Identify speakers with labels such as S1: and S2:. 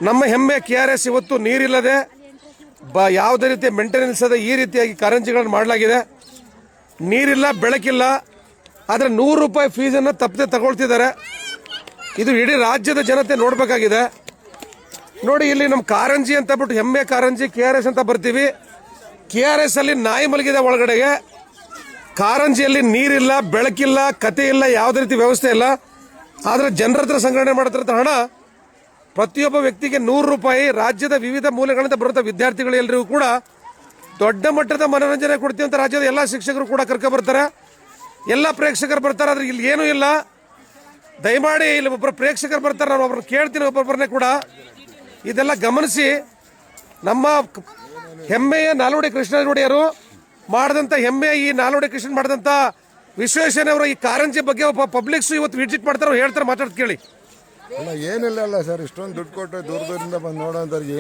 S1: ನಮ್ಮ ಹೆಮ್ಮೆ KRS ಇವತ್ತು ನೀರಿಲ್ಲದೆ ಯಾವುದೇ ರೀತಿ ಮೇಂಟೆನೆನ್ಸ್ ಅದ ಈ ರೀತಿಯಾಗಿ ಕಾರಂಜಿಗಳನ್ನು ಮಾಡಲಾಗಿದೆ. ನೀರಿಲ್ಲ, ಬೆಳಕಿಲ್ಲ, ಆದರೆ ₹100 ಫೀಸನ್ನು ತಪ್ಪದೆ ತಗೊಳ್ತಿದ್ದಾರೆ. ಇದು ಇಡೀ ರಾಜ್ಯದ ಜನತೆ ನೋಡಬೇಕಾಗಿದೆ. ನೋಡಿ, ಇಲ್ಲಿ ನಮ್ಮ ಕಾರಂಜಿ ಅಂತ ಬಿಟ್ಟು ಹೆಮ್ಮೆ ಕಾರಂಜಿ KRS ಅಂತ ಬರ್ತೀವಿ. KRS ಅಲ್ಲಿ ನಾಯಿ ಮಲಗಿದೆ ಒಳಗಡೆಗೆ. ಕಾರಂಜಿಯಲ್ಲಿ ನೀರಿಲ್ಲ, ಬೆಳಕಿಲ್ಲ, ಕತೆ ಇಲ್ಲ, ಯಾವುದೇ ರೀತಿ ವ್ಯವಸ್ಥೆ ಇಲ್ಲ. ಆದರೆ ಜನರ ಹತ್ರ ಸಂಗ್ರಹಣೆ ಮಾಡ್ತಿರೋ ಹಣ ಪ್ರತಿಯೊಬ್ಬ ವ್ಯಕ್ತಿಗೆ ₹100 ರಾಜ್ಯದ ವಿವಿಧ ಮೂಲೆಗಳಿಂದ ಬರುತ್ತಾ ವಿದ್ಯಾರ್ಥಿಗಳೆಲ್ಲರಿಗೂ ಕೂಡ ದೊಡ್ಡ ಮಟ್ಟದ ಮನೋರಂಜನೆ ಕೊಡ್ತೀವಿ ಅಂತ ರಾಜ್ಯದ ಎಲ್ಲ ಶಿಕ್ಷಕರು ಕೂಡ ಕರ್ಕೊ ಬರ್ತಾರೆ, ಎಲ್ಲ ಪ್ರೇಕ್ಷಕರು ಬರ್ತಾರೆ. ಆದರೆ ಇಲ್ಲಿ ಏನೂ ಇಲ್ಲ. ದಯಮಾಡಿ ಇಲ್ಲಿ ಒಬ್ಬರು ಪ್ರೇಕ್ಷಕರು ಬರ್ತಾರೆ, ನಾನು ಒಬ್ಬರು ಕೇಳ್ತೀನಿ, ಒಬ್ಬೊಬ್ಬರನ್ನೇ ಕೂಡ ಇದೆಲ್ಲ ಗಮನಿಸಿ. ನಮ್ಮ ಹೆಮ್ಮೆಯ ನಾಲ್ವಡಿ ಕೃಷ್ಣನಗುಡಿಯರು ಮಾಡಿದಂಥ ಹೆಮ್ಮೆಯ ಈ ನಾಲ್ವಡಿ ಕೃಷ್ಣ ಮಾಡಿದಂಥ ವಿಶ್ವೇಶ್ವರಯ್ಯನವರು ಈ ಕಾರಂಜಿ ಬಗ್ಗೆ ಒಬ್ಬ ಪಬ್ಲಿಕ್ಸು ಇವತ್ತು ವಿಸಿಟ್ ಮಾಡ್ತಾರೆ, ಹೇಳ್ತಾರೆ, ಮಾತಾಡ್ತು ಕೇಳಿ.
S2: ಅಲ್ಲ, ಏನಿಲ್ಲ ಅಲ್ಲ ಸರ್, ಇಷ್ಟೊಂದು ದುಡ್ಡು ಕೊಟ್ಟು ದೂರದಿಂದ ಬಂದು ನೋಡೋಂಥವ್ರಿಗೆ